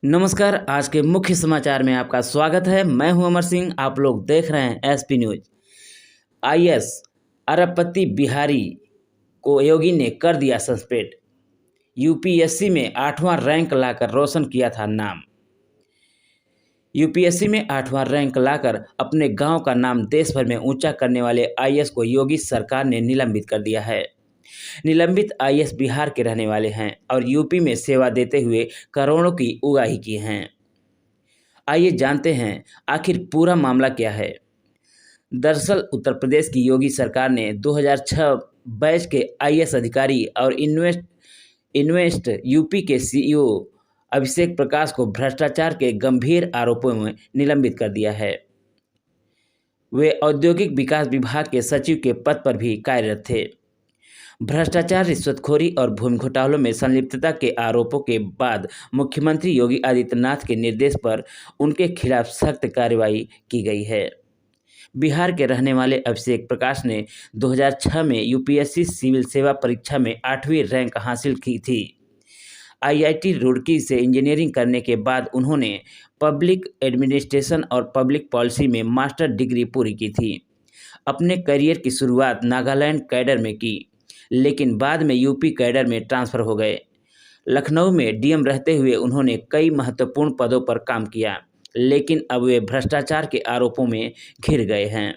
नमस्कार। आज के मुख्य समाचार में आपका स्वागत है। मैं हूं अमर सिंह। आप लोग देख रहे हैं एसपी न्यूज। आईएएस अरबपति बिहारी को योगी ने कर दिया सस्पेंड। यूपीएससी में 8वां रैंक लाकर रोशन किया था नाम। यूपीएससी में 8वां रैंक लाकर अपने गांव का नाम देश भर में ऊंचा करने वाले आईएएस को योगी सरकार ने निलंबित कर दिया है। निलंबित आईएएस बिहार के रहने वाले हैं और यूपी में सेवा देते हुए करोड़ों की उगाही की हैं। आइए जानते हैं आखिर पूरा मामला क्या है। दरअसल उत्तर प्रदेश की योगी सरकार ने 2006 बैच के आईएएस अधिकारी और इन्वेस्ट यूपी के सीईओ अभिषेक प्रकाश को भ्रष्टाचार के गंभीर आरोपों में निलंबित कर दिया है। वे औद्योगिक विकास विभाग के सचिव के पद पर भी कार्यरत थे। भ्रष्टाचार, रिश्वतखोरी और भूमि घोटालों में संलिप्तता के आरोपों के बाद मुख्यमंत्री योगी आदित्यनाथ के निर्देश पर उनके खिलाफ सख्त कार्रवाई की गई है। बिहार के रहने वाले अभिषेक प्रकाश ने 2006 में यूपीएससी सिविल सेवा परीक्षा में 8वीं रैंक हासिल की थी। आईआईटी रुड़की से इंजीनियरिंग करने के बाद उन्होंने पब्लिक एडमिनिस्ट्रेशन और पब्लिक पॉलिसी में मास्टर डिग्री पूरी की थी। अपने करियर की शुरुआत नागालैंड कैडर में की, लेकिन बाद में यूपी कैडर में ट्रांसफ़र हो गए। लखनऊ में डीएम रहते हुए उन्होंने कई महत्वपूर्ण पदों पर काम किया, लेकिन अब वे भ्रष्टाचार के आरोपों में घिर गए हैं।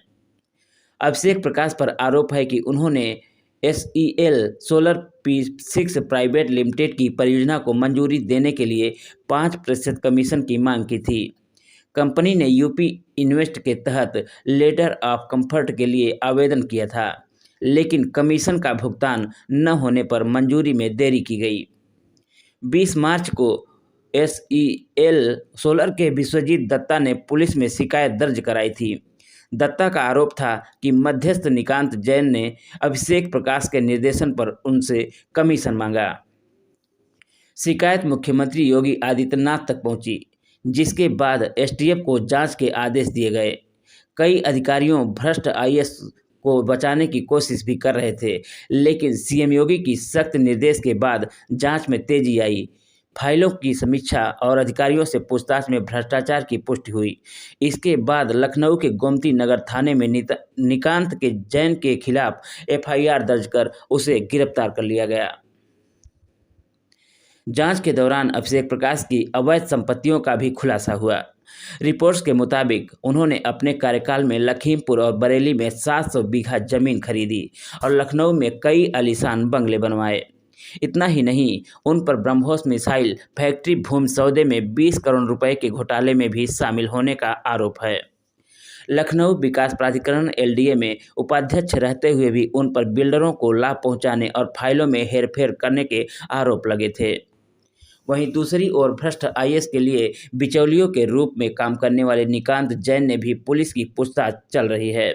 अभिषेक प्रकाश पर आरोप है कि उन्होंने SEL solar P6 private limited की परियोजना को मंजूरी देने के लिए 5% कमीशन की मांग की थी। कंपनी ने यूपी इन्वेस्ट के तहत लेटर ऑफ कंफर्ट के लिए आवेदन किया था, लेकिन कमीशन का भुगतान न होने पर मंजूरी में देरी की गई। 20 मार्च को SEL सोलर के विश्वजीत दत्ता ने पुलिस में शिकायत दर्ज कराई थी। दत्ता का आरोप था कि मध्यस्थ निकांत जैन ने अभिषेक प्रकाश के निर्देशन पर उनसे कमीशन मांगा। शिकायत मुख्यमंत्री योगी आदित्यनाथ तक पहुंची, जिसके बाद STF को जांच के आदेश दिए गए। कई अधिकारियों भ्रष्ट आईएएस को बचाने की कोशिश भी कर रहे थे, लेकिन सीएम योगी की सख्त निर्देश के बाद जांच में तेजी आई। फाइलों की समीक्षा और अधिकारियों से पूछताछ में भ्रष्टाचार की पुष्टि हुई। इसके बाद लखनऊ के गोमती नगर थाने में निकांत के जैन के खिलाफ FIR दर्ज कर उसे गिरफ्तार कर लिया गया। जांच के दौरान अभिषेक प्रकाश की अवैध संपत्तियों का भी खुलासा हुआ। रिपोर्ट्स के मुताबिक उन्होंने अपने कार्यकाल में लखीमपुर और बरेली में 700 बीघा जमीन खरीदी और लखनऊ में कई आलीशान बंगले बनवाए। इतना ही नहीं, उन पर ब्रह्मोस मिसाइल फैक्ट्री भूमि सौदे में 20 करोड़ रुपए के घोटाले में भी शामिल होने का आरोप है। लखनऊ विकास प्राधिकरण LDA में उपाध्यक्ष रहते हुए भी उन पर बिल्डरों को लाभ पहुंचाने और फाइलों में हेरफेर करने के आरोप लगे थे। वहीं दूसरी ओर भ्रष्ट आईएएस के लिए बिचौलियों के रूप में काम करने वाले निकांत जैन ने भी पुलिस की पूछताछ चल रही है।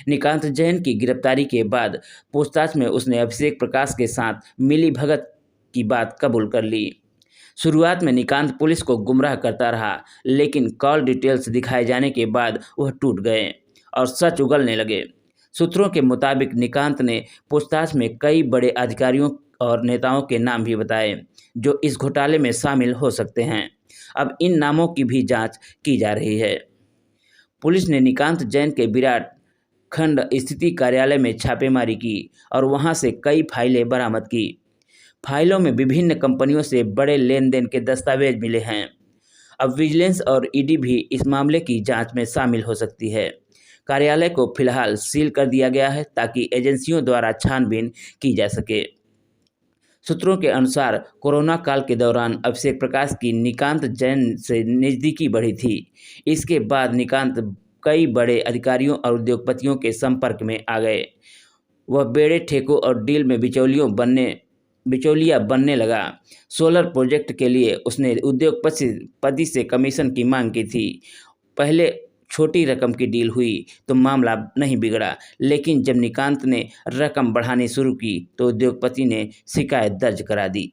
निकांत जैन की गिरफ्तारी के बाद पूछताछ में उसने अभिषेक प्रकाश के साथ मिलीभगत की बात कबूल कर ली। शुरुआत में निकांत पुलिस को गुमराह करता रहा, लेकिन कॉल डिटेल्स दिखाए जाने के बाद वह टूट गए और सच उगलने लगे। सूत्रों के मुताबिक निकांत ने पूछताछ में कई बड़े अधिकारियों और नेताओं के नाम भी बताए, जो इस घोटाले में शामिल हो सकते हैं। अब इन नामों की भी जांच की जा रही है। पुलिस ने निकांत जैन के विराट खंड स्थिति कार्यालय में छापेमारी की और वहां से कई फाइलें बरामद की। फाइलों में विभिन्न कंपनियों से बड़े लेन देन के दस्तावेज मिले हैं। अब विजिलेंस और ED भी इस मामले की जांच में शामिल हो सकती है। कार्यालय को फिलहाल सील कर दिया गया है ताकि एजेंसियों द्वारा छानबीन की जा सके। सूत्रों के अनुसार कोरोना काल के दौरान अभिषेक प्रकाश की निकांत जैन से नज़दीकी बढ़ी थी। इसके बाद निकांत कई बड़े अधिकारियों और उद्योगपतियों के संपर्क में आ गए। वह बेड़े ठेकों और डील में बिचौलिया बनने लगा। सोलर प्रोजेक्ट के लिए उसने उद्योगपति से कमीशन की मांग की थी। पहले छोटी रकम की डील हुई तो मामला नहीं बिगड़ा, लेकिन जब निकांत ने रकम बढ़ानी शुरू की तो उद्योगपति ने शिकायत दर्ज करा दी।